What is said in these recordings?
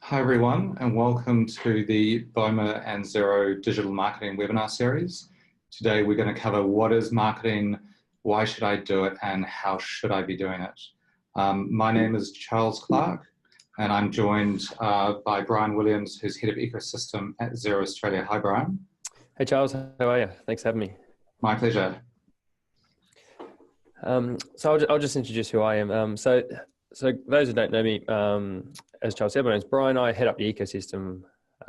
Hi everyone, and welcome to the BOMA and Xero Digital Marketing webinar series. Today we're going to cover what is marketing, why should I do it, and how should I be doing it. My name is Charles Clark, and I'm joined by Bryan Williams, who's Head of Ecosystem at Xero Australia. Hi Bryan. Hey Charles, how are you? Thanks for having me. My pleasure. So I'll just introduce who I am. So those who don't know me, as Charles said, my name's Bryan. I head up the ecosystem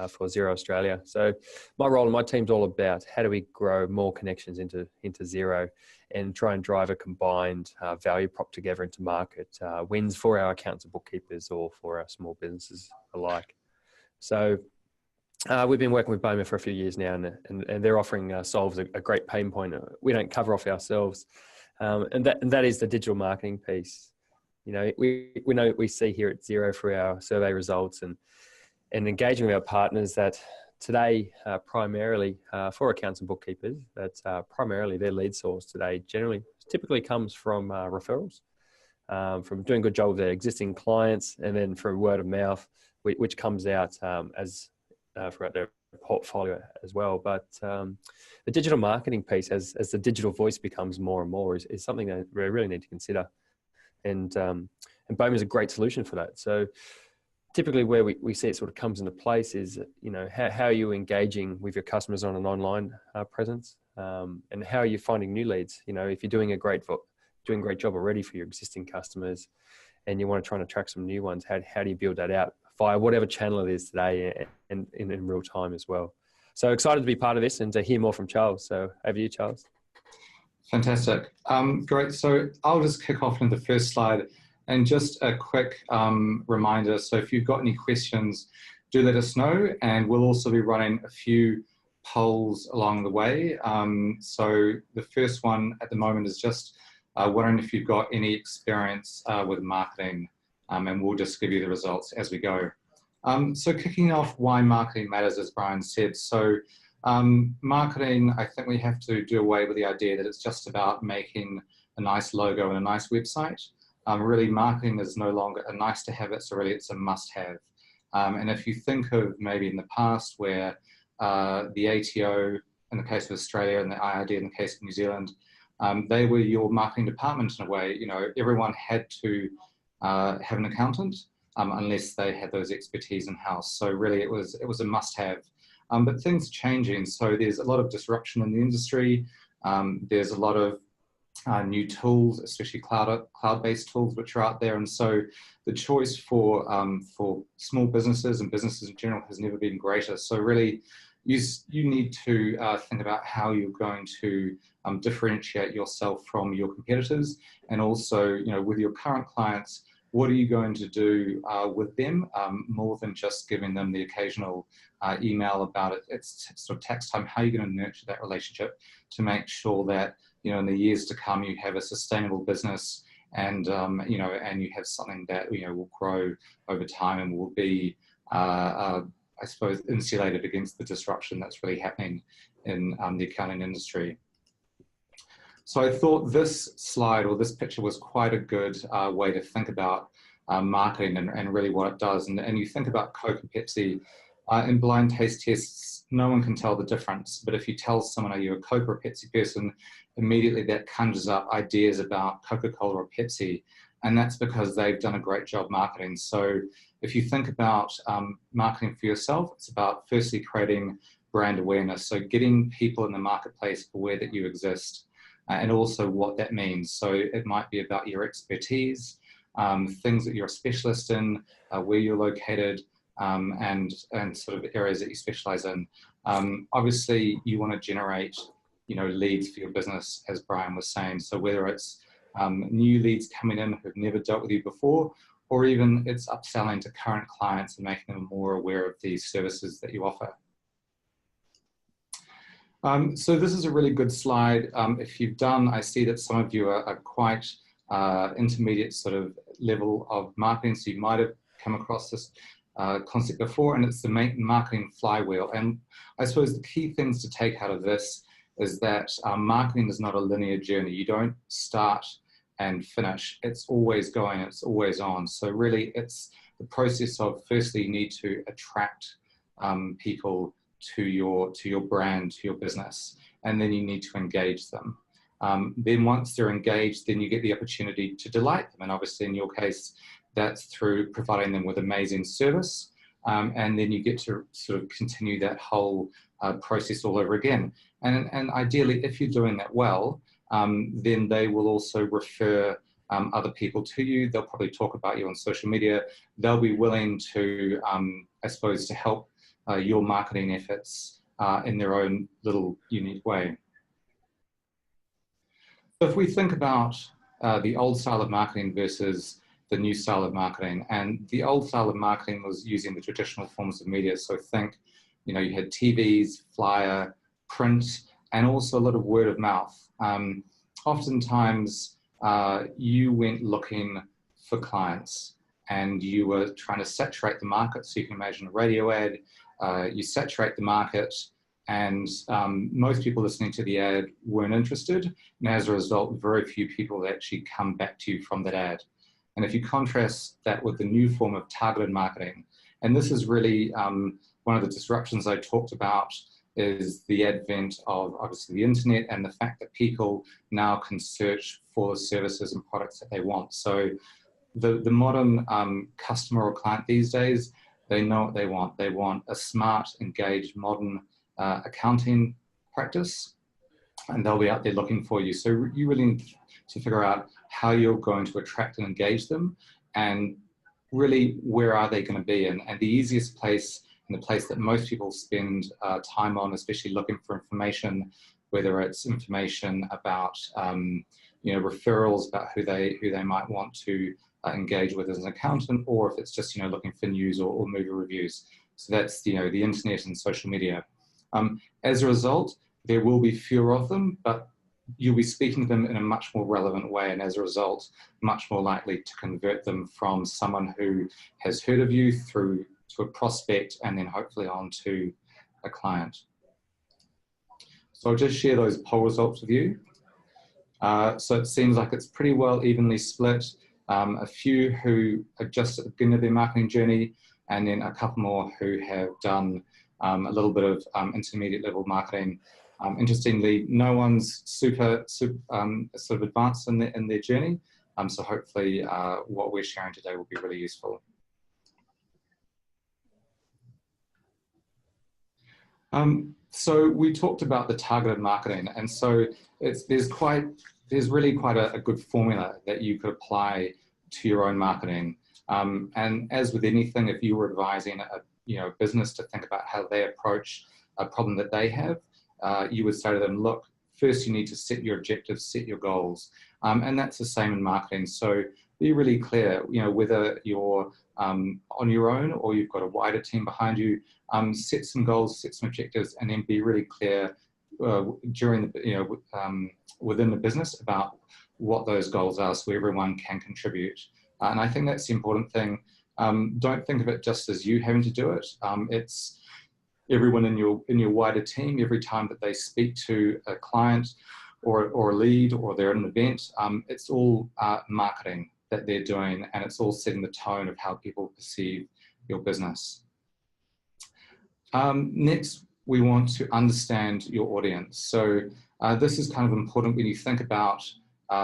for Xero Australia. So my role and my team's all about how do we grow more connections into Xero and try and drive a combined value prop together into market wins for our accountants and bookkeepers or for our small businesses alike. So we've been working with BOMA for a few years now, and their offering solves a great pain point we don't cover off ourselves, and that is the digital marketing piece. You know, we see here at Xero through our survey results and engaging with our partners that today, primarily for accountants and bookkeepers, that's primarily their lead source today typically comes from referrals, from doing a good job with their existing clients, and then from word of mouth, which comes out as throughout their portfolio as well. But the digital marketing piece, as the digital voice becomes more and more, is something that we really need to consider. And BOMA is a great solution for that. So typically where we see it sort of comes into place is, you know, how are you engaging with your customers on an online presence, and how are you finding new leads? You know, if you're doing a great job already for your existing customers and you want to try and attract some new ones, how do you build that out via whatever channel it is today and in real time as well? So excited to be part of this and to hear more from Charles. So over to you, Charles. Fantastic. Great. So I'll just kick off in the first slide and just a quick reminder. So if you've got any questions, do let us know, and we'll also be running a few polls along the way. So the first one at the moment is just wondering if you've got any experience with marketing, and we'll just give you the results as we go. So kicking off why marketing matters, as Bryan said. So marketing, I think we have to do away with the idea that it's just about making a nice logo and a nice website. Really, marketing is no longer a nice to have, it's a must have. And if you think of maybe in the past where the ATO in the case of Australia and the IRD in the case of New Zealand, they were your marketing department in a way. You know, everyone had to have an accountant unless they had those expertise in-house. So really it was a must have. But things are changing, so there's a lot of disruption in the industry. There's a lot of new tools, especially cloud-based tools, which are out there. And so the choice for small businesses and businesses in general has never been greater. So really, you need to think about how you're going to differentiate yourself from your competitors, and also, you know, with your current clients, what are you going to do with them, more than just giving them the occasional email about it? It's sort of tax time. How are you going to nurture that relationship to make sure that, you know, in the years to come, you have a sustainable business and, you know, and you have something that, you know, will grow over time and will be, I suppose, insulated against the disruption that's really happening in the accounting industry. So I thought this slide or this picture was quite a good way to think about marketing and really what it does. And you think about Coke and Pepsi, in blind taste tests, no one can tell the difference. But if you tell someone, are you a Coke or a Pepsi person, immediately that conjures up ideas about Coca-Cola or Pepsi. And that's because they've done a great job marketing. So if you think about marketing for yourself, it's about firstly creating brand awareness. So getting people in the marketplace aware that you exist. And also what that means. So it might be about your expertise, things that you're a specialist in, where you're located, and sort of areas that you specialize in. Obviously, you want to generate, you know, leads for your business, as Bryan was saying. So whether it's new leads coming in who've never dealt with you before, or even it's upselling to current clients and making them more aware of the services that you offer. So this is a really good slide. If you've done, I see that some of you are quite intermediate sort of level of marketing, so you might have come across this concept before, and it's the marketing flywheel. And I suppose the key things to take out of this is that marketing is not a linear journey. You don't start and finish. It's always going, it's always on. So really it's the process of, firstly, you need to attract people to your brand, to your business, and then you need to engage them. Then once they're engaged, then you get the opportunity to delight them. And obviously in your case, that's through providing them with amazing service. And then you get to sort of continue that whole process all over again. And ideally, if you're doing that well, then they will also refer other people to you. They'll probably talk about you on social media. They'll be willing to, I suppose, to help your marketing efforts in their own little unique way. If we think about the old style of marketing versus the new style of marketing, and the old style of marketing was using the traditional forms of media. So think, you had TVs, flyer, print, and also a lot of word of mouth. Oftentimes, you went looking for clients and you were trying to saturate the market. So you can imagine a radio ad, you saturate the market, and most people listening to the ad weren't interested. And as a result, very few people actually come back to you from that ad. And if you contrast that with the new form of targeted marketing, and this is really one of the disruptions I talked about, is the advent of obviously the internet and the fact that people now can search for the services and products that they want. So the modern customer or client these days, they know what they want. They want a smart, engaged, modern accounting practice, and they'll be out there looking for you. So you really need to figure out how you're going to attract and engage them, and really where are they going to be. And the easiest place, and the place that most people spend time on, especially looking for information, whether it's information about referrals about who they might want to engage with as an accountant, or if it's just looking for news or movie reviews. So that's the internet and social media. As a result, there will be fewer of them, but you'll be speaking to them in a much more relevant way, and as a result, much more likely to convert them from someone who has heard of you through to a prospect, and then hopefully on to a client. So I'll just share those poll results with you. So it seems like it's pretty well evenly split. A few who are just at the beginning of their marketing journey, and then a couple more who have done a little bit of intermediate level marketing. Interestingly, no one's super sort of advanced in their journey. So hopefully what we're sharing today will be really useful. So we talked about the targeted marketing, and so there's really quite a good formula that you could apply to your own marketing. And as with anything, if you were advising a business to think about how they approach a problem that they have, you would say to them, look, first you need to set your objectives, set your goals. And that's the same in marketing. So be really clear, whether you're on your own or you've got a wider team behind you, set some goals, set some objectives, and then be really clear during within the business about what those goals are, so everyone can contribute. And I think that's the important thing. Don't think of it just as you having to do it. It's everyone in your wider team. Every time that they speak to a client or a lead, or they're at an event, it's all marketing that they're doing, and it's all setting the tone of how people perceive your business. Next, we want to understand your audience. So this is kind of important when you think about,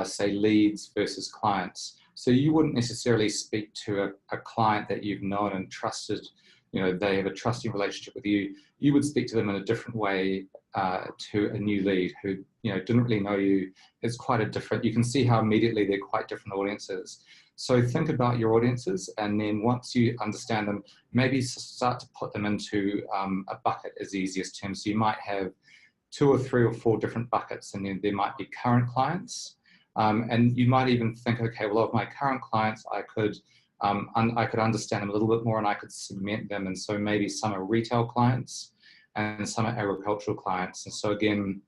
say, leads versus clients. So you wouldn't necessarily speak to a client that you've known and trusted, they have a trusting relationship with you. You would speak to them in a different way to a new lead who, didn't really know you. It's quite a different, you can see how immediately they're quite different audiences. So think about your audiences, and then once you understand them, maybe start to put them into a bucket as the easiest term. So you might have 2 or 3 or 4 different buckets, and then there might be current clients. And you might even think, okay, well, of my current clients, I could understand them a little bit more, and I could segment them. And so maybe some are retail clients and some are agricultural clients. And so again,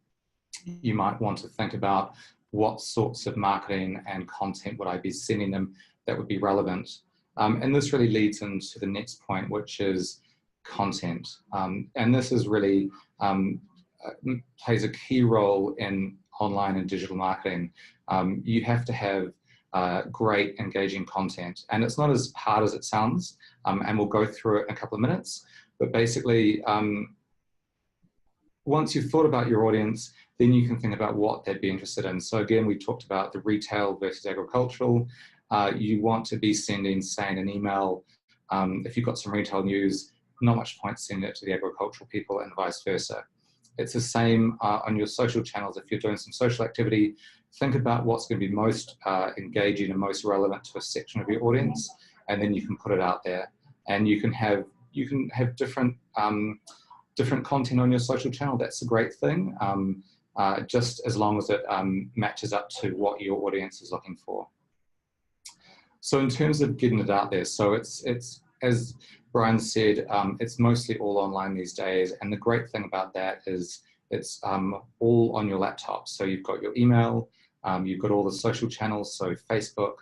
you might want to think about what sorts of marketing and content would I be sending them that would be relevant. And this really leads into the next point, which is content. And this is really plays a key role in online and digital marketing. You have to have great engaging content. And it's not as hard as it sounds, and we'll go through it in a couple of minutes. But basically, once you've thought about your audience, then you can think about what they'd be interested in. So again, we talked about the retail versus agricultural. You want to be sending, saying, an email. If you've got some retail news, not much point sending it to the agricultural people and vice versa. It's the same on your social channels. If you're doing some social activity, think about what's going to be most engaging and most relevant to a section of your audience, and then you can put it out there. And you can have different different content on your social channel. That's a great thing, just as long as it matches up to what your audience is looking for. So in terms of getting it out there, so it's as Bryan said, it's mostly all online these days, and the great thing about that is it's all on your laptop. So you've got your email, you've got all the social channels, so Facebook,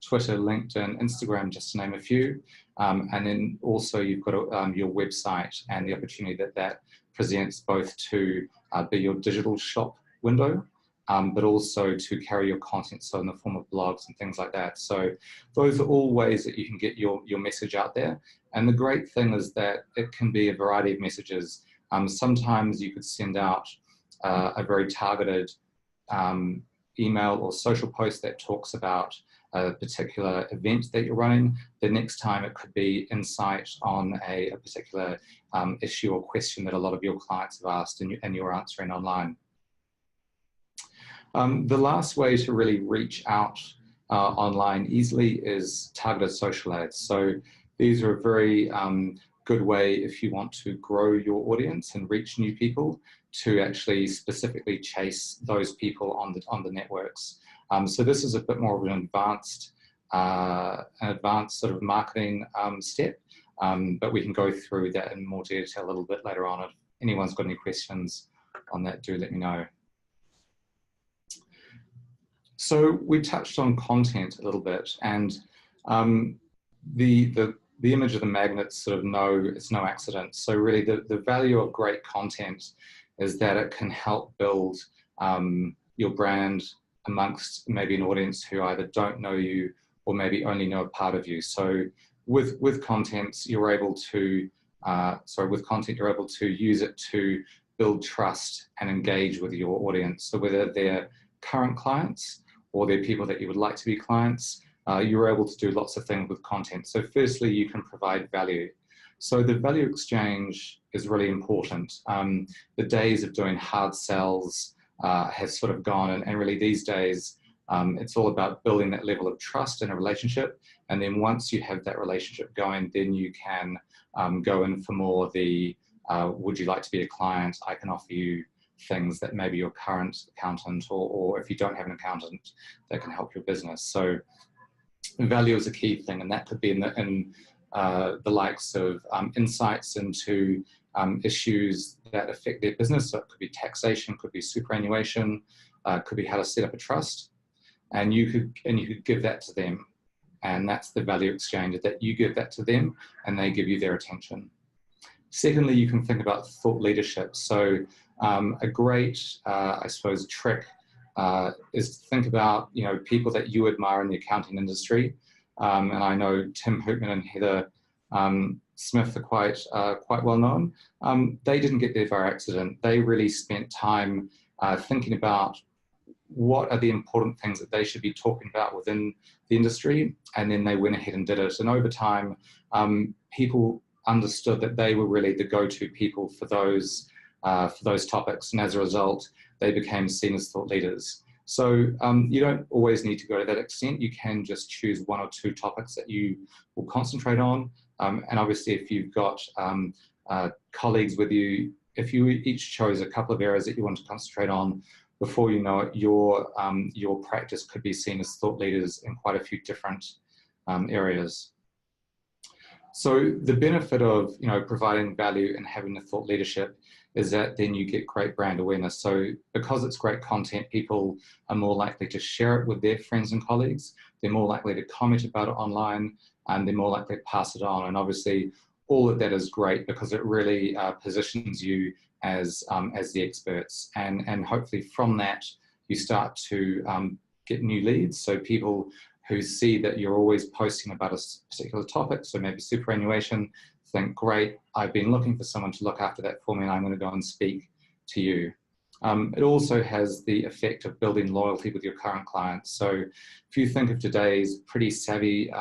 Twitter, LinkedIn, Instagram, just to name a few, and then also you've got your website and the opportunity that presents both to be your digital shop window, but also to carry your content, so in the form of blogs and things like that. So those are all ways that you can get your message out there. And the great thing is that it can be a variety of messages. Sometimes you could send out a very targeted email or social post that talks about a particular event that you're running. The next time it could be insight on a particular issue or question that a lot of your clients have asked and you're answering online. The last way to really reach out online easily is targeted social ads. So these are a very good way if you want to grow your audience and reach new people to actually specifically chase those people on the networks. So this is a bit more of an advanced sort of marketing step, but we can go through that in more detail a little bit later on. If anyone's got any questions on that, do let me know. So we touched on content a little bit, and the image of the magnets sort of it's no accident. So really the value of great content is that it can help build your brand amongst maybe an audience who either don't know you or maybe only know a part of you. So with content, you're able to you're able to use it to build trust and engage with your audience. So whether they're current clients or they're people that you would like to be clients, you're able to do lots of things with content. So firstly, you can provide value. So the value exchange is really important. The days of doing hard sells has sort of gone, and really these days, it's all about building that level of trust in a relationship. And then once you have that relationship going, then you can go in for more the, would you like to be a client? I can offer you things that maybe your current accountant, or if you don't have an accountant, that can help your business. So value is a key thing, and that could be in the likes of insights into issues that affect their business. So it could be taxation, could be superannuation, could be how to set up a trust, and you could give that to them, and that's the value exchange, that you give that to them and they give you their attention. Secondly, you can think about thought leadership. So a great, I suppose, trick is to think about people that you admire in the accounting industry, and I know Tim Hoopman and Heather Smith are quite well known. They didn't get there by accident. They really spent time thinking about what are the important things that they should be talking about within the industry, and then they went ahead and did it. And over time, people understood that they were really the go-to people for those topics, and as a result, they became seen as thought leaders. So you don't always need to go to that extent. You can just choose one or two topics that you will concentrate on. And obviously, if you've got colleagues with you, if you each chose a couple of areas that you want to concentrate on, before you know it, your practice could be seen as thought leaders in quite a few different areas. So the benefit of providing value and having the thought leadership is that then you get great brand awareness. So because it's great content, people are more likely to share it with their friends and colleagues. They're more likely to comment about it online, and they're more likely to pass it on. And obviously, all of that is great because it really positions you as the experts. And hopefully from that, you start to get new leads. So people who see that you're always posting about a particular topic, so maybe superannuation, think, great, I've been looking for someone to look after that for me, and I'm going to go and speak to you. It also has the effect of building loyalty with your current clients. So if you think of today's pretty savvy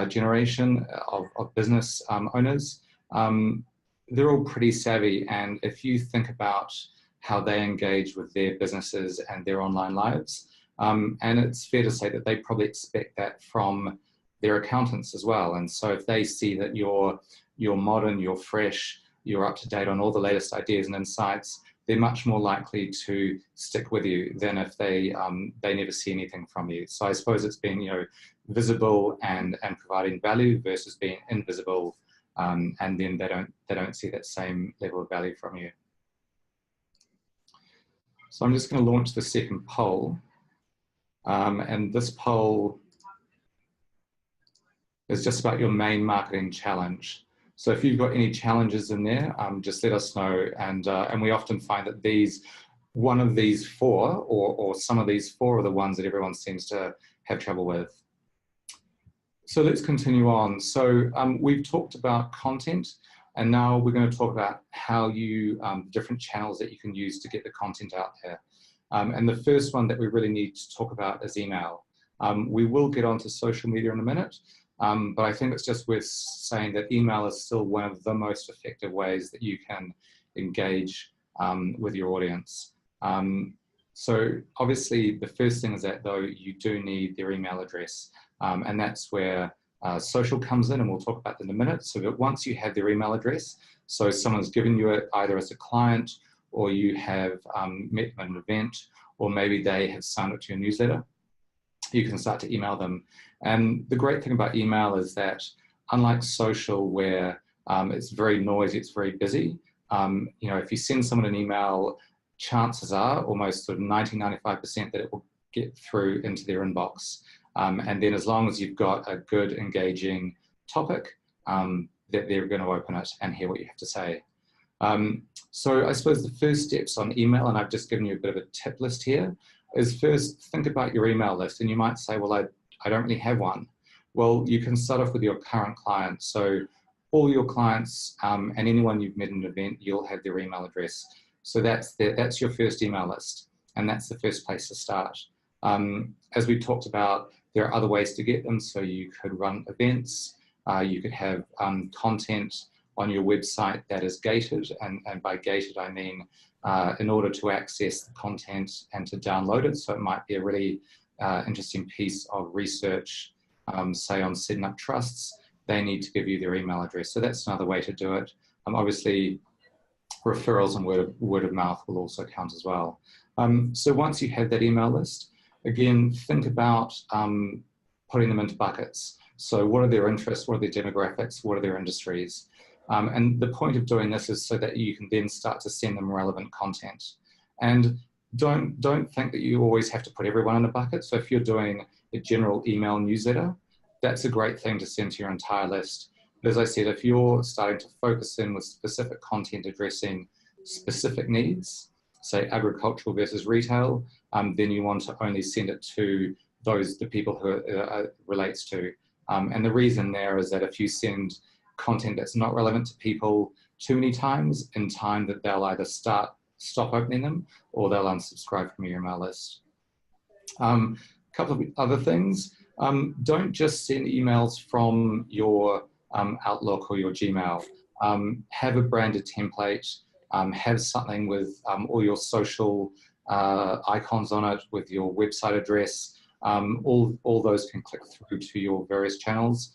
generation of business owners, they're all pretty savvy, and if you think about how they engage with their businesses and their online lives, and it's fair to say that they probably expect that from their accountants as well. And so if they see that you're modern, you're fresh, you're up to date on all the latest ideas and insights, they're much more likely to stick with you than if they never see anything from you. So I suppose it's being, visible and providing value versus being invisible, and then they don't see that same level of value from you. So I'm just going to launch the second poll, and this poll is just about your main marketing challenge. So if you've got any challenges in there, just let us know. And we often find that one of these four, or some of these four, are the ones that everyone seems to have trouble with. So let's continue on. So we've talked about content, and now we're going to talk about how different channels that you can use to get the content out there. And the first one that we really need to talk about is email. We will get onto social media in a minute, but I think it's just worth saying that email is still one of the most effective ways that you can engage with your audience. So obviously the first thing is that, though, you do need their email address, and that's where social comes in, and we'll talk about that in a minute. So that once you have their email address, so someone's given you it either as a client, or you have met them at an event, or maybe they have signed up to your newsletter, you can start to email them. And the great thing about email is that, unlike social, where it's very noisy, it's very busy, if you send someone an email, chances are almost sort of 90–95% that it will get through into their inbox. And then as long as you've got a good, engaging topic, that they're going to open it and hear what you have to say. So I suppose the first steps on email, and I've just given you a bit of a tip list here, is first think about your email list. And you might say, well, I don't really have one. Well, you can start off with your current clients. So all your clients and anyone you've met at an event, you'll have their email address. So that's your first email list, and that's the first place to start. As we talked about, there are other ways to get them. So you could run events, you could have content on your website that is gated, and by gated I mean in order to access the content and to download it. So it might be a really interesting piece of research, say on setting up trusts, they need to give you their email address. So that's another way to do it. Obviously, referrals and word of mouth will also count as well. So once you have that email list, again, think about putting them into buckets. So what are their interests, what are their demographics, what are their industries? And the point of doing this is so that you can then start to send them relevant content. And don't think that you always have to put everyone in a bucket. So if you're doing a general email newsletter, that's a great thing to send to your entire list. But as I said, if you're starting to focus in with specific content addressing specific needs, say agricultural versus retail, then you want to only send it to the people who it relates to. And the reason there is that if you send content that's not relevant to people too many times, in time that they'll either stop opening them, or they'll unsubscribe from your email list. Couple of other things. Don't just send emails from your Outlook or your Gmail. Have a branded template, have something with all your social icons on it, with your website address. All those can click through to your various channels.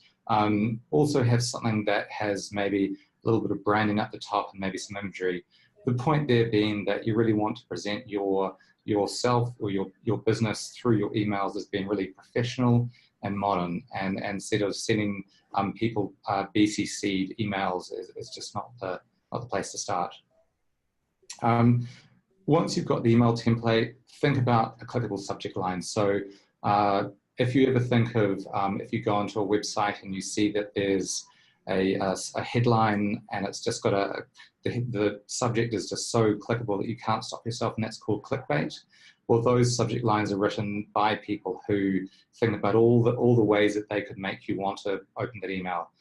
Also have something that has maybe a little bit of branding at the top and maybe some imagery. The point there being that you really want to present yourself or your business through your emails as being really professional and modern, and instead of sending people BCC'd emails is just not the place to start. Once you've got the email template, think about a clickable subject line. So if you ever think of, if you go onto a website and you see that there's a headline and it's just got the subject is just so clickable that you can't stop yourself, and that's called clickbait. well, those subject lines are written by people who think about all the ways that they could make you want to open that email.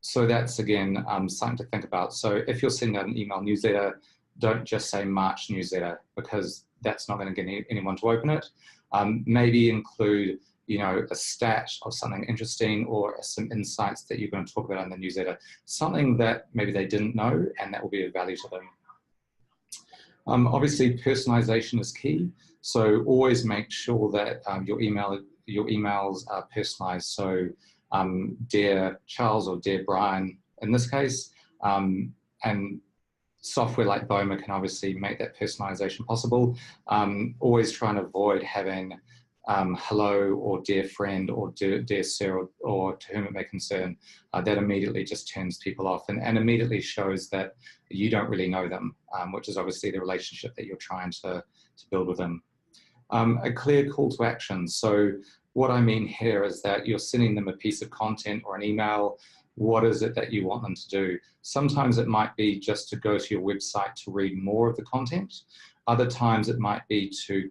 So that's, again, something to think about. So if you're sending out an email newsletter, don't just say March newsletter, because that's not going to get anyone to open it. Maybe include, you know, a stat of something interesting or some insights that you're going to talk about in the newsletter, something that maybe they didn't know and that will be of value to them. Obviously, personalization is key. So always make sure that your emails are personalized. So dear Charles or dear Brian in this case, and software like BOMA can obviously make that personalization possible. Always try and avoid having hello or dear friend or dear sir or to whom it may concern. That immediately just turns people off and immediately shows that you don't really know them, which is obviously the relationship that you're trying to build with them. A clear call to action. So what I mean here is that you're sending them a piece of content or an email. What is it that you want them to do? Sometimes it might be just to go to your website to read more of the content. Other times it might be to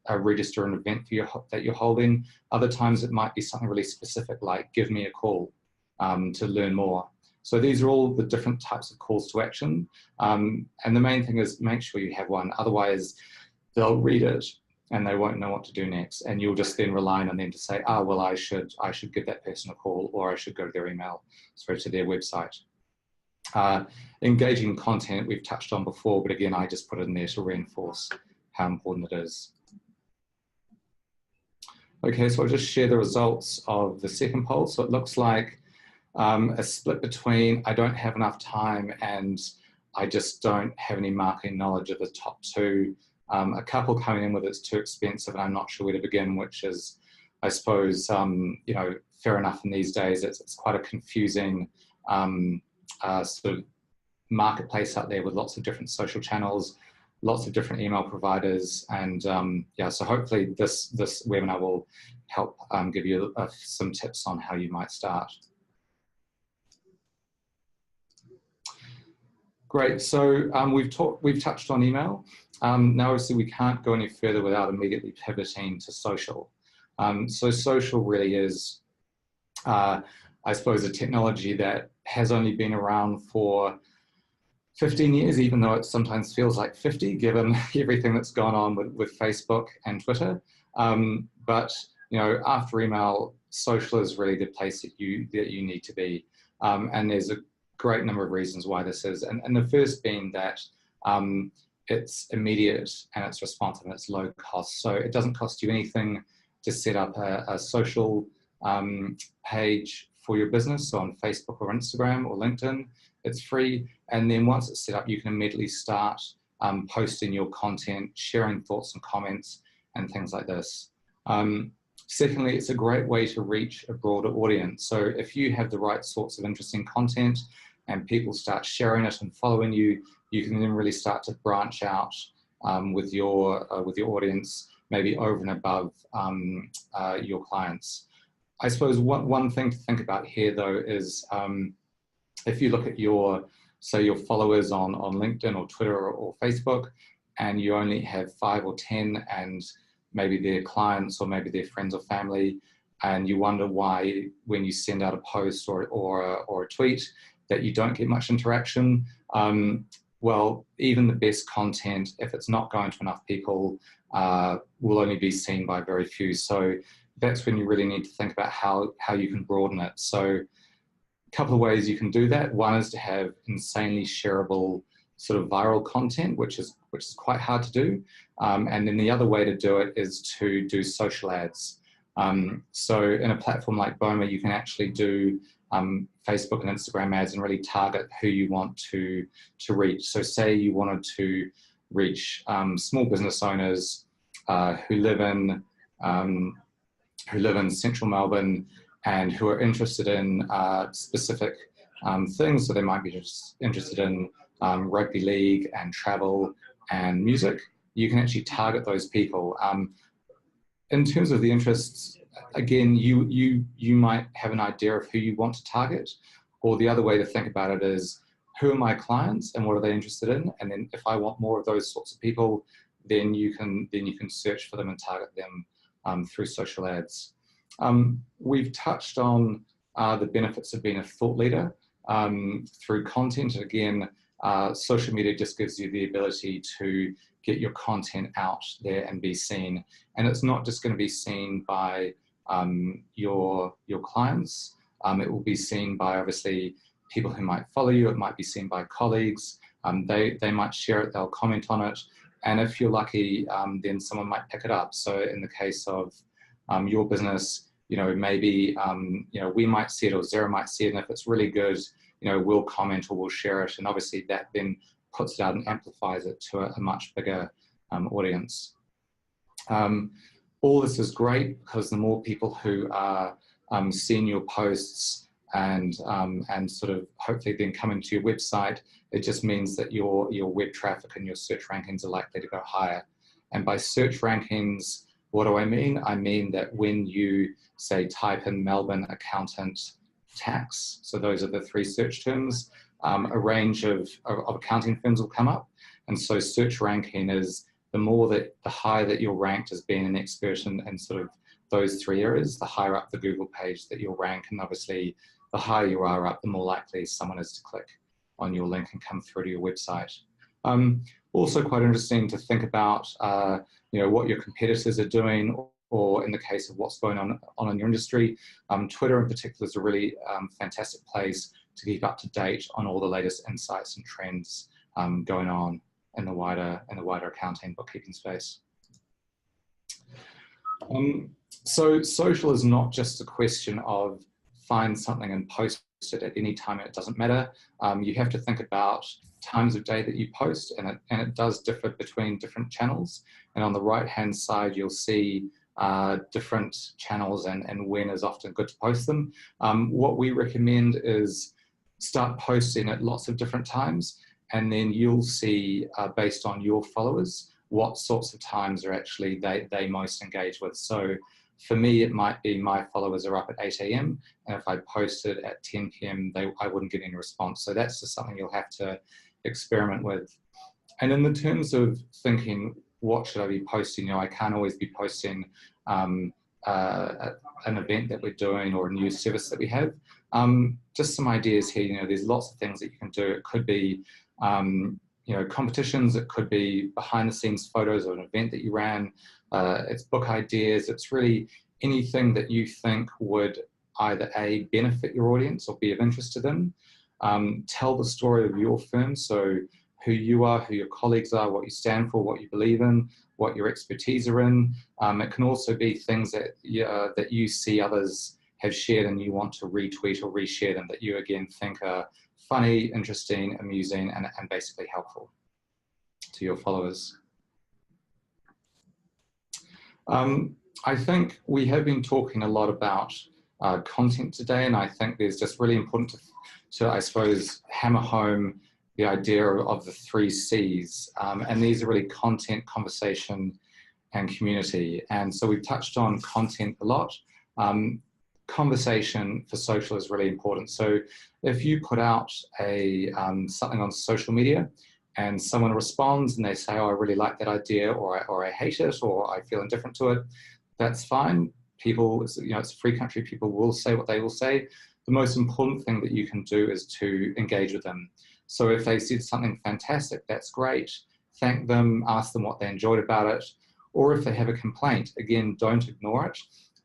register an event that you're holding. Other times it might be something really specific like give me a call to learn more. So these are all the different types of calls to action. And the main thing is make sure you have one. Otherwise, they'll read it and they won't know what to do next. And you'll just then rely on them to say, oh, well, I should give that person a call, or I should go to their email, sorry, to their website. Engaging content we've touched on before, but again, I just put it in there to reinforce how important it is. Okay, so I'll just share the results of the second poll. So it looks like a split between I don't have enough time and I just don't have any marketing knowledge of the top two. A couple coming in with it's too expensive and I'm not sure where to begin, which is, I suppose, you know, fair enough in these days. It's quite a confusing sort of marketplace out there with lots of different social channels, lots of different email providers, and yeah, so hopefully this webinar will help give you some tips on how you might start. Great, so we've touched on email. Now obviously we can't go any further without immediately pivoting to social. So social really is, I suppose, a technology that has only been around for 15 years, even though it sometimes feels like 50, given everything that's gone on with Facebook and Twitter. But you know, after email, social is really the place that you need to be. And there's a great number of reasons why this is. And the first being that it's immediate and it's responsive and it's low cost. So it doesn't cost you anything to set up a social page for your business, so on Facebook or Instagram or LinkedIn. It's free, and then once it's set up, you can immediately start posting your content, sharing thoughts and comments, and things like this. Secondly, it's a great way to reach a broader audience. So if you have the right sorts of interesting content and people start sharing it and following you, you can then really start to branch out with your audience, maybe over and above your clients. I suppose one thing to think about here, though, is if you look at your followers on LinkedIn or Twitter or Facebook, and you only have 5 or 10, and maybe they're clients or maybe they're friends or family, and you wonder why when you send out a post or a tweet that you don't get much interaction. Well, even the best content, if it's not going to enough people, will only be seen by very few. So that's when you really need to think about how you can broaden it. So a couple of ways you can do that. One is to have insanely shareable sort of viral content, which is quite hard to do. And then the other way to do it is to do social ads. So in a platform like BOMA, you can actually do Facebook and Instagram ads and really target who you want to reach. So say you wanted to reach small business owners who live in central Melbourne and who are interested in specific things. So they might be just interested in rugby league and travel and music. You can actually target those people. In terms of the interests, again, you might have an idea of who you want to target, or the other way to think about it is, who are my clients and what are they interested in? And then if I want more of those sorts of people, then you can search for them and target them through social ads. We've touched on the benefits of being a thought leader through content. Again, social media just gives you the ability to get your content out there and be seen. And it's not just going to be seen by your clients. It will be seen by, obviously, people who might follow you. It might be seen by colleagues. They might share it, they'll comment on it. And if you're lucky, then someone might pick it up. So in the case of your business, maybe, we might see it or Xero might see it. And if it's really good, we'll comment or we'll share it. And obviously that then puts it out and amplifies it to a much bigger audience. All this is great because the more people who are seeing your posts and sort of hopefully then coming to your website, it just means that your web traffic and your search rankings are likely to go higher. And by search rankings, what do I mean? I mean that when you, say, type in Melbourne accountant tax, so those are the 3 search terms, a range of accounting firms will come up. And so search ranking is the higher that you're ranked as being an expert in sort of those 3 areas, the higher up the Google page that you'll rank. And obviously the higher you are up, the more likely someone is to click on your link and come through to your website. Also quite interesting to think about, what your competitors are doing, or in the case of what's going on in your industry. Twitter in particular is a really fantastic place to keep up to date on all the latest insights and trends going on in the wider accounting bookkeeping space. So social is not just a question of find something and post it at any time, and it doesn't matter. You have to think about times of day that you post, and it does differ between different channels. And on the right hand side, you'll see different channels and when is often good to post them. What we recommend is start posting at lots of different times, and then you'll see based on your followers what sorts of times are actually they most engage with. So for me, it might be my followers are up at 8 AM, and if I posted at 10 PM, I wouldn't get any response. So that's just something you'll have to experiment with. And in the terms of thinking, what should I be posting? I can't always be posting an event that we're doing or a new service that we have. Just some ideas here. There's lots of things that you can do. It could be competitions. It could be behind the scenes photos of an event that you ran. It's book ideas. It's really anything that you think would either A, benefit your audience or be of interest to them. Tell the story of your firm, so who you are, who your colleagues are, what you stand for, what you believe in, what your expertise are in. It can also be things that you see others have shared and you want to retweet or reshare them, that you again think are funny, interesting, amusing, and basically helpful to your followers. I think we have been talking a lot about content today, and I think there's just really important to I suppose, hammer home the idea of the 3 C's. And these are really content, conversation, and community. And so we've touched on content a lot. Conversation for social is really important. So if you put out something on social media and someone responds and they say, oh, I really like that idea, or I hate it, or I feel indifferent to it, that's fine. People, it's a free country, people will say what they will say. The most important thing that you can do is to engage with them. So if they said something fantastic, that's great. Thank them, ask them what they enjoyed about it. Or if they have a complaint, again, don't ignore it.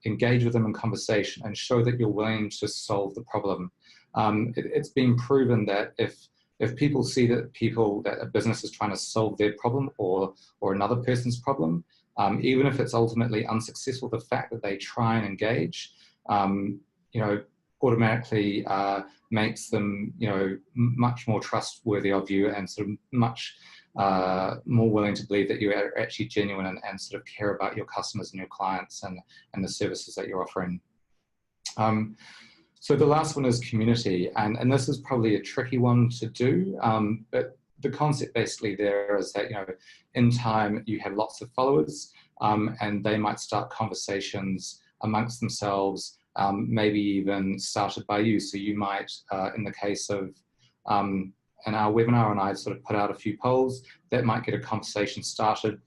Engage with them in conversation and show that you're willing to solve the problem. It's been proven that if people see that a business is trying to solve their problem or another person's problem, even if it's ultimately unsuccessful, the fact that they try and engage, automatically makes them, much more trustworthy of you and sort of much more willing to believe that you are actually genuine and sort of care about your customers and your clients and the services that you're offering. So the last one is community, and this is probably a tricky one to do, but the concept basically there is that, in time you have lots of followers and they might start conversations amongst themselves, maybe even started by you. So you might, in the case of in our webinar, and I sort of put out a few polls, that might get a conversation started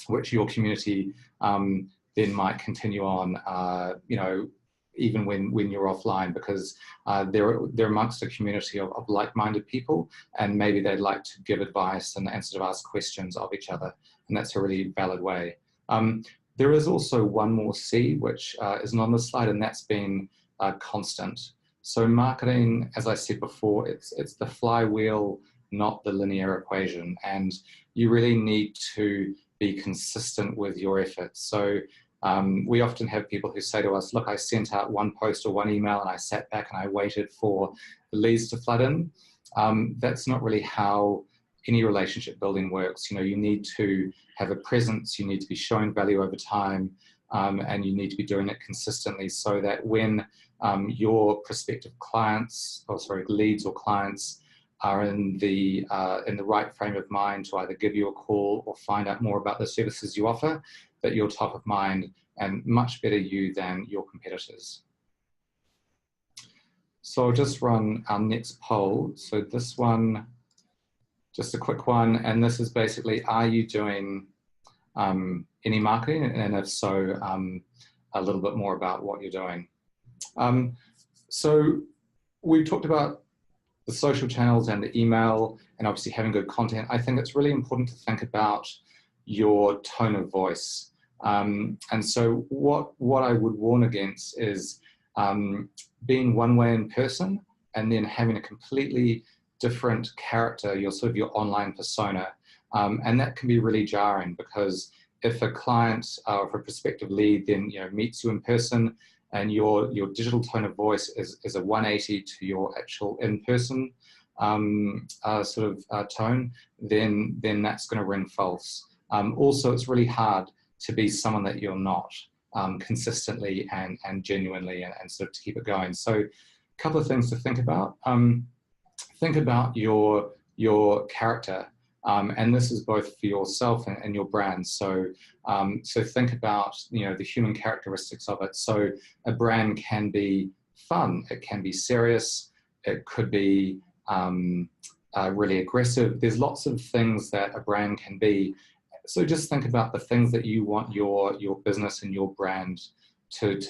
which your community then might continue on, you know, even when you're offline, because they're amongst a community of like-minded people, and maybe they'd like to give advice and sort of ask questions of each other, and that's a really valid way. There is also one more C, which isn't on the slide, and that's been constant. So marketing, as I said before, it's the flywheel, not the linear equation, and you really need to be consistent with your efforts. So we often have people who say to us, look, I sent out one post or one email and I sat back and I waited for the leads to flood in. That's not really how any relationship building works. You know, you need to have a presence, you need to be showing value over time, and you need to be doing it consistently, so that when your prospective clients, or sorry, leads or clients are in the right frame of mind to either give you a call or find out more about the services you offer, that you're top of mind and much better you than your competitors. So I'll just run our next poll. So this one, just a quick one, and this is basically, are you doing any marketing? And if so, a little bit more about what you're doing. So we've talked about the social channels and the email, and obviously having good content. I think it's really important to think about your tone of voice. And so what I would warn against is being one way in person and then having a completely different character, your sort of your online persona. And that can be really jarring, because if a client or if a prospective lead then, you know, meets you in person and your digital tone of voice is a 180 to your actual in-person tone, then that's going to ring false. Also, it's really hard to be someone that you're not consistently and genuinely, and sort of to keep it going. So a couple of things to think about. Think about your character. And this is both for yourself and your brand. So, so think about, you know, the human characteristics of it. So a brand can be fun, it can be serious, it could be really aggressive. There's lots of things that a brand can be. So just think about the things that you want your business and your brand to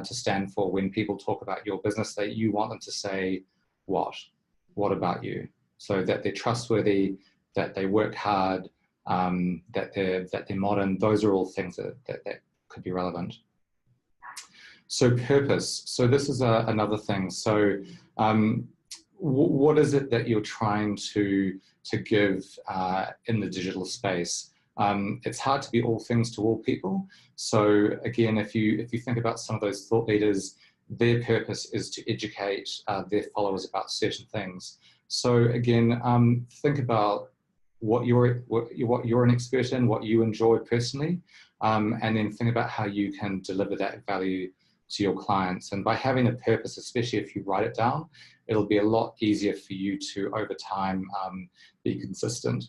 stand for. When people talk about your business, that you want them to say, what about you? So that they're trustworthy, that they work hard, that they're modern. Those are all things that could be relevant. So purpose. So this is another thing. So what is it that you're trying to give in the digital space? It's hard to be all things to all people. So again, if you think about some of those thought leaders, their purpose is to educate their followers about certain things. So again, think about what you're an expert in, what you enjoy personally, and then think about how you can deliver that value to your clients. And by having a purpose, especially if you write it down, it'll be a lot easier for you to, over time, be consistent.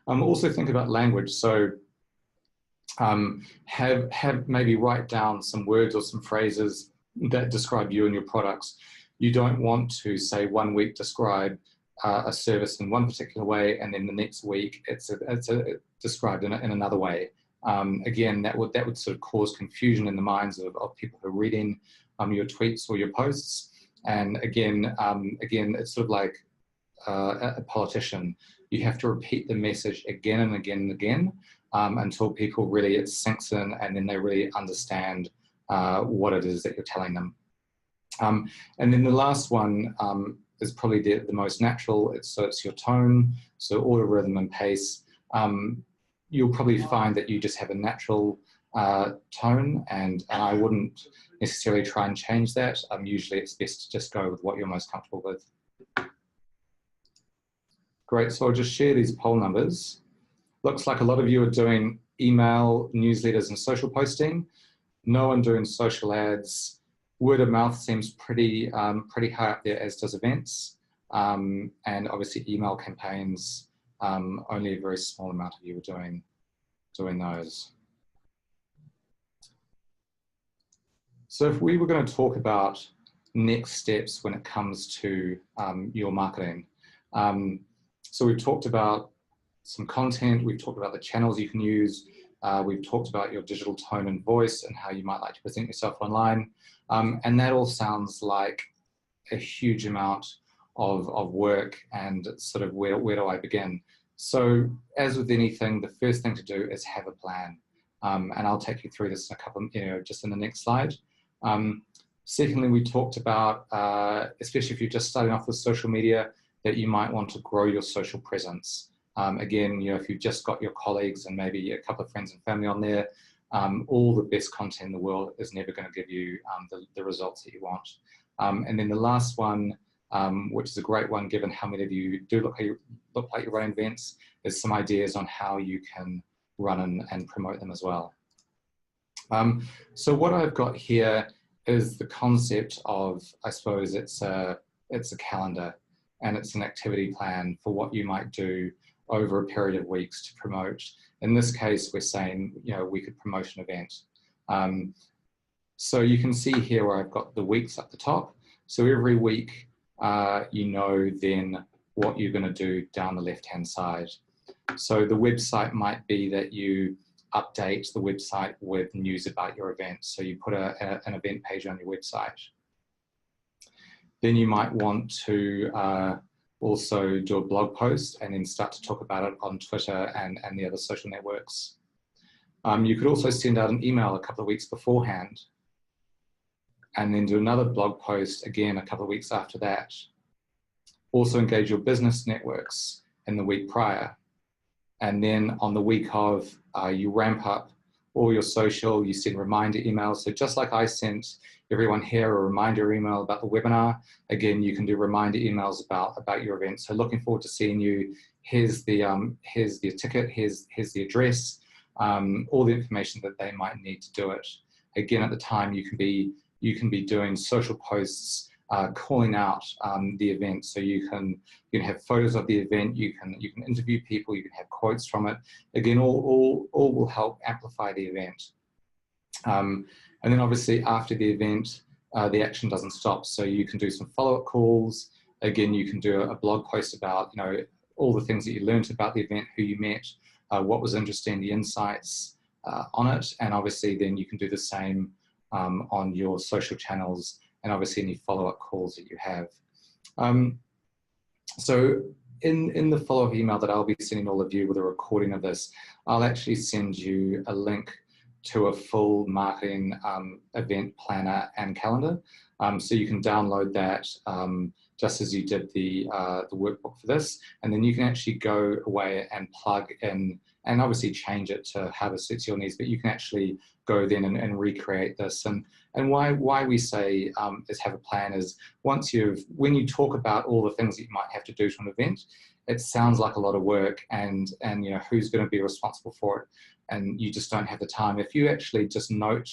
Also think about language. So have maybe write down some words or some phrases that describe you and your products. You don't want to, say, 1 week describe a service in one particular way, and then the next week it's described in another way. Again, that would sort of cause confusion in the minds of people who are reading your tweets or your posts. And again, it's sort of like a politician. You have to repeat the message again and again and again until people really, it sinks in, and then they really understand what it is that you're telling them. And then the last one is probably the most natural. It's your tone, so order, rhythm, and pace. You'll probably find that you just have a natural tone, and I wouldn't necessarily try and change that. Usually it's best to just go with what you're most comfortable with. Great, so I'll just share these poll numbers. Looks like a lot of you are doing email, newsletters, and social posting. No one doing social ads. Word of mouth seems pretty high up there, as does events. And obviously email campaigns, only a very small amount of you are doing those. So if we were going to talk about next steps when it comes to your marketing, so we've talked about some content. We've talked about the channels you can use. We've talked about your digital tone and voice and how you might like to present yourself online. And that all sounds like a huge amount of work, and sort of where do I begin? So as with anything, the first thing to do is have a plan. And I'll take you through this in a couple, just in the next slide. Secondly, we talked about, especially if you're just starting off with social media, that you might want to grow your social presence. Again, if you've just got your colleagues and maybe a couple of friends and family on there, all the best content in the world is never going to give you the results that you want. And then the last one, which is a great one given how many of you do look like you run events, is some ideas on how you can run and promote them as well. So what I've got here is the concept of, I suppose it's a calendar, and it's an activity plan for what you might do over a period of weeks to promote. In this case, we're saying, we could promote an event. So you can see here where I've got the weeks up the top. So every week, then what you're going to do down the left-hand side. So the website might be that you update the website with news about your event. So you put an event page on your website. Then you might want to also do a blog post and then start to talk about it on Twitter and the other social networks. You could also send out an email a couple of weeks beforehand, and then do another blog post again a couple of weeks after that. Also engage your business networks in the week prior. And then on the week of, you ramp up all your social, you send reminder emails. So just like I sent everyone here a reminder email about the webinar, again, you can do reminder emails about your event. So looking forward to seeing you. Here's the ticket, here's the address, all the information that they might need to do it. Again, at the time, you can be doing social posts, calling out the event. So you can have photos of the event, you can interview people, you can have quotes from it. Again, all will help amplify the event. And then obviously after the event, the action doesn't stop. So you can do some follow-up calls. Again, you can do a blog post about all the things that you learned about the event, who you met, what was interesting, the insights on it. And obviously then you can do the same on your social channels, and obviously any follow-up calls that you have. So in the follow-up email that I'll be sending all of you with a recording of this, I'll actually send you a link to a full marketing event planner and calendar. So you can download that just as you did the workbook for this, and then you can actually go away and plug in and obviously change it to how it suits your needs, but you can actually go then and recreate this. And why we say is have a plan is when you talk about all the things that you might have to do to an event, it sounds like a lot of work, and who's going to be responsible for it, and you just don't have the time. If you actually just note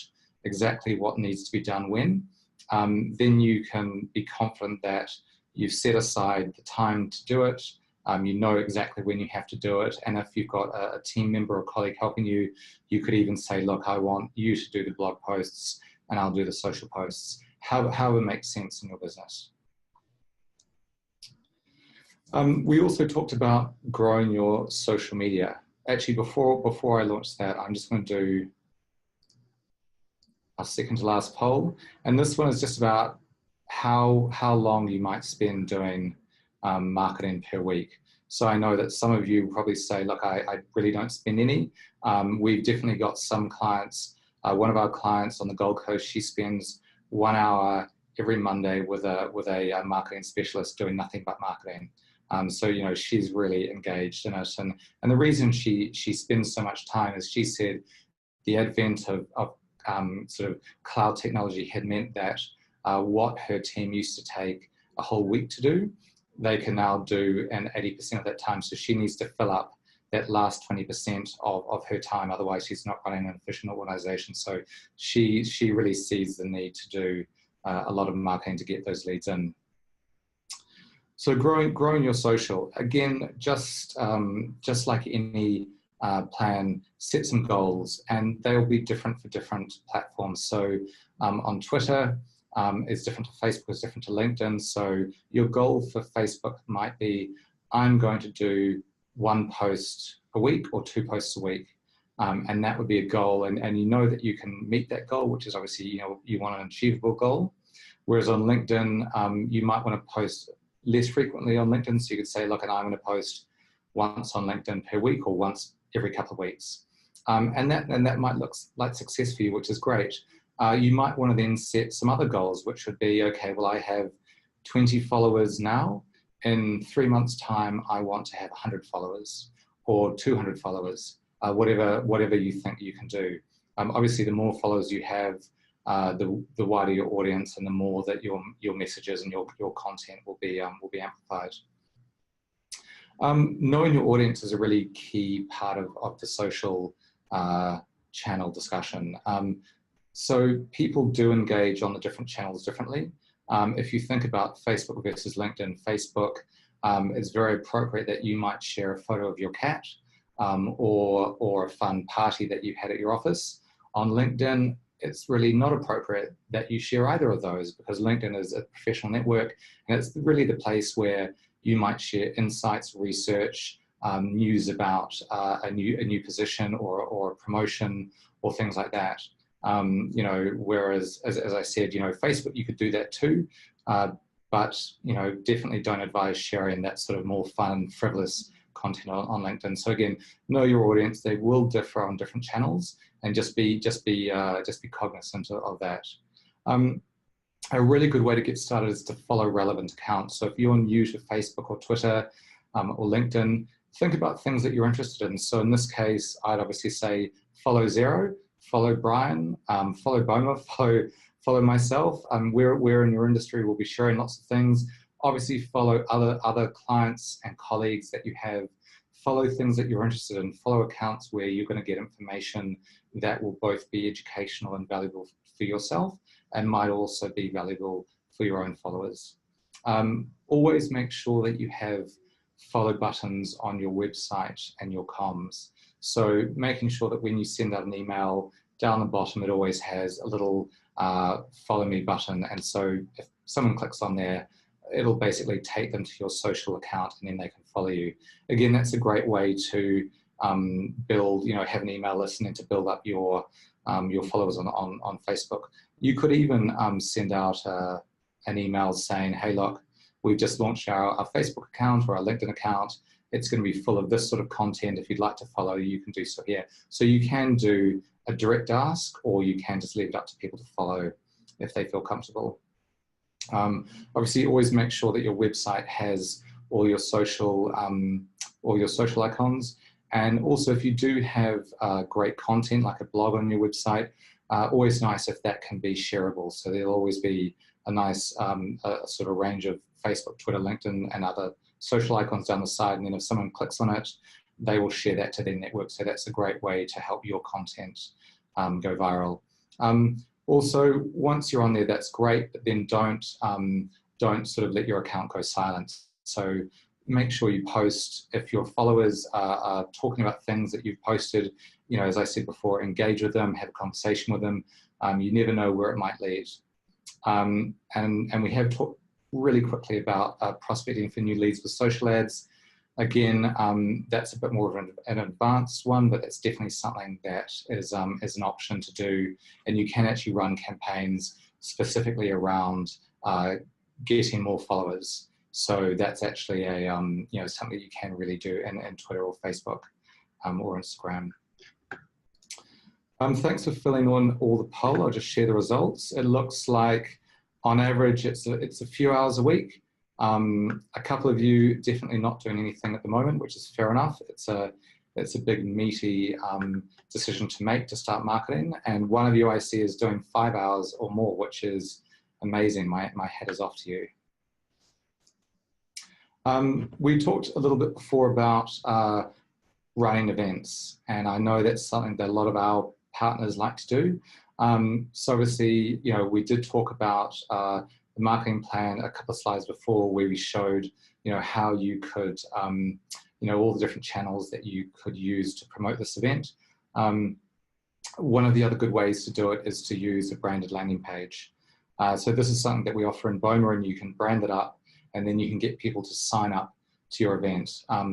exactly what needs to be done when, then you can be confident that you've set aside the time to do it. You know exactly when you have to do it, and if you've got a team member or colleague helping you, you could even say, look, I want you to do the blog posts and I'll do the social posts, however it makes sense in your business. We also talked about growing your social media. Actually, before I launch that, I'm just going to do our second to last poll, and this one is just about how long you might spend doing marketing per week. So I know that some of you probably say, look, I really don't spend any. We've definitely got some clients. One of our clients on the Gold Coast, she spends 1 hour every Monday with a marketing specialist doing nothing but marketing. So she's really engaged in it, and the reason she spends so much time is she said the advent of sort of cloud technology had meant that what her team used to take a whole week to do, they can now do in 80% of that time. So she needs to fill up that last 20% of her time, otherwise she's not running an efficient organization. So she really sees the need to do a lot of marketing to get those leads in. So growing your social, again, just like any plan, set some goals, and they'll be different for different platforms. So on Twitter, is different to Facebook, is different to LinkedIn. So your goal for Facebook might be, I'm going to do 1 post a week or 2 posts a week. And that would be a goal, and you know that you can meet that goal, which is obviously, you want an achievable goal. Whereas on LinkedIn, you might want to post less frequently on LinkedIn. So you could say, look, and I'm going to post once on LinkedIn per week or once every couple of weeks. And that might look like success for you, which is great. You might want to then set some other goals, which would be, okay, well, I have 20 followers now. In 3 months' time, I want to have 100 followers or 200 followers, whatever you think you can do. Obviously, the more followers you have, the wider your audience, and the more that your messages and your content will be amplified. Knowing your audience is a really key part of the social channel discussion. So people do engage on the different channels differently. If you think about Facebook versus LinkedIn, Facebook, it's very appropriate that you might share a photo of your cat or a fun party that you had at your office. On LinkedIn, it's really not appropriate that you share either of those, because LinkedIn is a professional network, and it's really the place where you might share insights, research, news about a new position or a promotion or things like that. Whereas, as I said, Facebook, you could do that too, but definitely don't advise sharing that sort of more fun, frivolous content on LinkedIn. So again, know your audience. They will differ on different channels, and just be cognizant of that. A really good way to get started is to follow relevant accounts. So if you're new to Facebook or Twitter or LinkedIn, think about things that you're interested in. So in this case, I'd obviously say follow Xero, follow Bryan, follow BOMA, follow myself. We're in your industry, we'll be sharing lots of things. Obviously follow other clients and colleagues that you have. Follow things that you're interested in. Follow accounts where you're going to get information that will both be educational and valuable for yourself, and might also be valuable for your own followers. Always make sure that you have follow buttons on your website and your comms. So making sure that when you send out an email, down the bottom it always has a little follow me button, and so if someone clicks on there, it'll basically take them to your social account, and then they can follow you. Again, that's a great way to build, have an email list and then to build up your followers on Facebook. You could even send out an email saying, hey, look, we've just launched our Facebook account or our LinkedIn account. It's going to be full of this sort of content. If you'd like to follow, you can do so here. So you can do a direct ask, or you can just leave it up to people to follow if they feel comfortable. Obviously, always make sure that your website has all your social icons. And also, if you do have great content like a blog on your website, always nice if that can be shareable. So there'll always be a nice sort of range of Facebook, Twitter, LinkedIn, and other social icons down the side. And then if someone clicks on it, they will share that to their network. So that's a great way to help your content go viral. Also, once you're on there, that's great, but then don't sort of let your account go silent. So make sure you post. If your followers are talking about things that you've posted, as I said before, engage with them, have a conversation with them. You never know where it might lead. And we have talked really quickly about prospecting for new leads with social ads. Again, that's a bit more of an advanced one, but it's definitely something that is an option to do. And you can actually run campaigns specifically around getting more followers. So that's actually a something you can really do in Twitter or Facebook or Instagram. Thanks for filling in all the poll. I'll just share the results. It looks like on average it's a few hours a week. A couple of you definitely not doing anything at the moment, which is fair enough. It's a big meaty decision to make to start marketing, and one of you I see is doing 5 hours or more, which is amazing. My hat is off to you. We talked a little bit before about running events, and I know that's something that a lot of our partners like to do. So obviously, we did talk about the marketing plan a couple of slides before, where we showed, how you could, all the different channels that you could use to promote this event. One of the other good ways to do it is to use a branded landing page. So this is something that we offer in BOMA, and you can brand it up, and then you can get people to sign up to your event.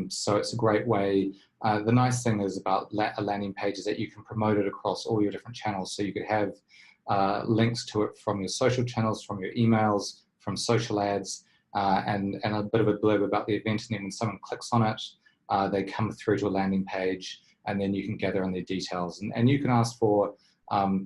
So it's a great way. The nice thing is about a landing page is that you can promote it across all your different channels. So you could have links to it from your social channels, from your emails, from social ads, and a bit of a blurb about the event. And then when someone clicks on it, they come through to a landing page, and then you can gather on their details. And you can ask for,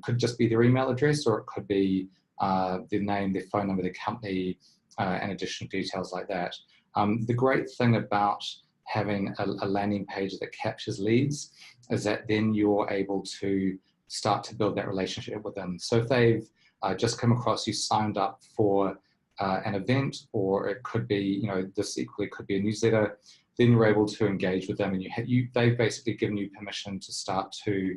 could just be their email address, or it could be their name, their phone number, their company, and additional details like that. The great thing about having a landing page that captures leads is that then you're able to start to build that relationship with them. So if they've just come across you, signed up for an event, or it could be, you know, this equally could be a newsletter, then you're able to engage with them, and they've basically given you permission to start to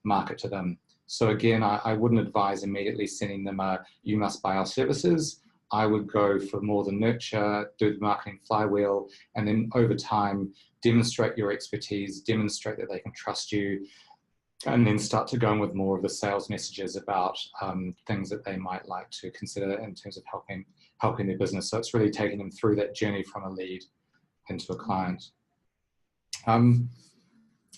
market to them. So again, I wouldn't advise immediately sending them a, you must buy our services. I would go for more the nurture, do the marketing flywheel, and then over time, demonstrate your expertise, demonstrate that they can trust you, and then start to go in with more of the sales messages about things that they might like to consider in terms of helping their business. So it's really taking them through that journey from a lead into a client.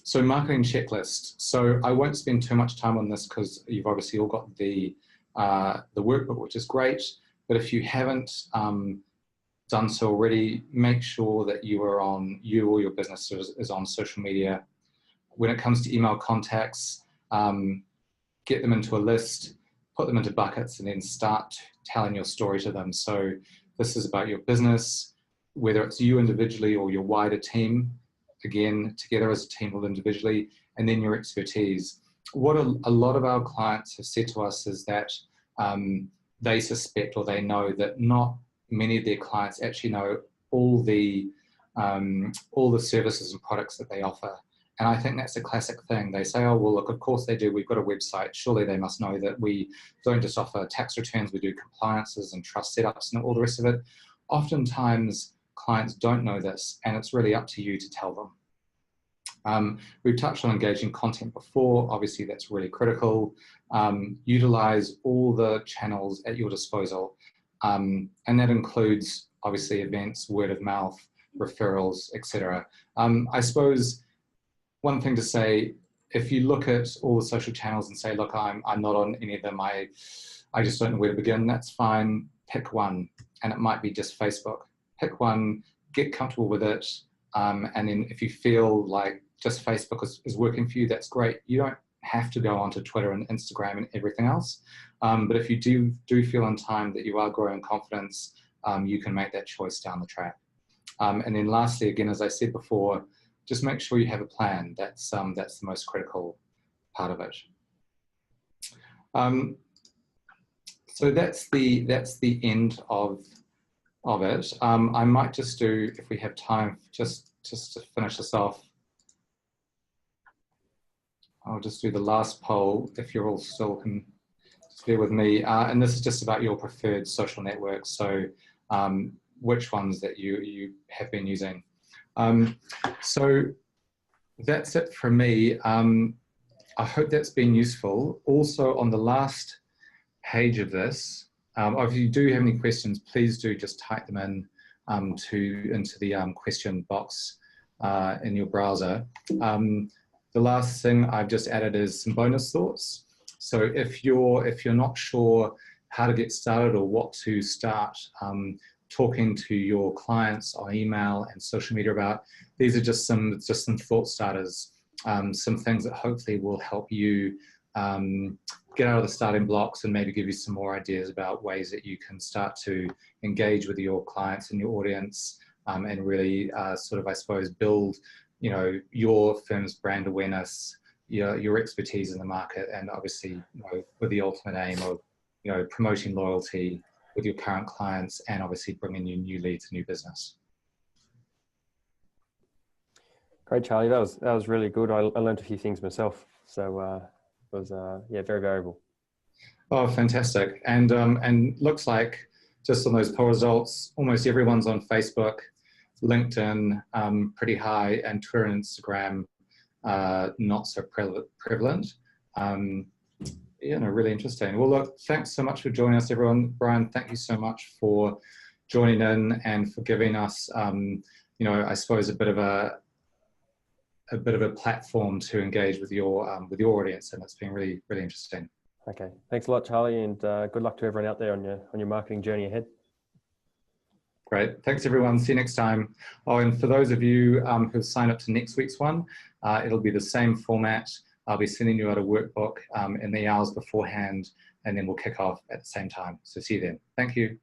So marketing checklist. So I won't spend too much time on this because you've obviously all got the workbook, which is great. But if you haven't done so already, make sure that you or your business is on social media. When it comes to email contacts, get them into a list, put them into buckets, and then start telling your story to them. So this is about your business, whether it's you individually or your wider team, again, together as a team or individually, and then your expertise. What a lot of our clients have said to us is that they suspect or they know that not many of their clients actually know all the services and products that they offer. And I think that's a classic thing. They say, oh, well, look, of course they do. We've got a website. Surely they must know that we don't just offer tax returns. We do compliances and trust setups and all the rest of it. Oftentimes, clients don't know this, and it's really up to you to tell them. We've touched on engaging content before. Obviously, that's really critical. Utilize all the channels at your disposal. And that includes, obviously, events, word of mouth, referrals, etc. I suppose one thing to say, if you look at all the social channels and say, look, I'm not on any of them, I just don't know where to begin, that's fine. Pick one, and it might be just Facebook. Pick one, get comfortable with it, and then if you feel like just Facebook is working for you, that's great. You don't have to go onto Twitter and Instagram and everything else, but if you do feel in time that you are growing confidence, you can make that choice down the track. And then lastly, again, as I said before, just make sure you have a plan. That's the most critical part of it. So that's the end of it. I might just do, if we have time, just to finish this off, I'll just do the last poll if you're all still can just bear with me. And this is just about your preferred social networks. So which ones that you have been using. So that's it from me. I hope that's been useful. Also on the last page of this, if you do have any questions, please do just type them in into the question box in your browser. The last thing I've just added is some bonus thoughts. So if you're not sure how to get started or what to start talking to your clients on email and social media about, these are just some thought starters, some things that hopefully will help you get out of the starting blocks and maybe give you some more ideas about ways that you can start to engage with your clients and your audience, and really sort of, I suppose, build, you know, your firm's brand awareness, your expertise in the market, and obviously, you know, with the ultimate aim of, you know, promoting loyalty with your current clients and obviously bringing you new leads and new business. Great, Charlie. That was really good. I learned a few things myself. So it was yeah, very valuable. Oh, fantastic! And looks like just on those poll results, almost everyone's on Facebook, LinkedIn pretty high, and Twitter and Instagram not so prevalent. Yeah, no, really interesting. Well, look, thanks so much for joining us, everyone. Bryan, thank you so much for joining in and for giving us, you know, I suppose a bit of a platform to engage with your audience, and it's been really, really interesting. Okay, thanks a lot, Charlie, and good luck to everyone out there on your marketing journey ahead. Great, thanks everyone. See you next time. Oh, and for those of you who've signed up to next week's one, it'll be the same format. I'll be sending you out a workbook in the hours beforehand, and then we'll kick off at the same time. So see you then. Thank you.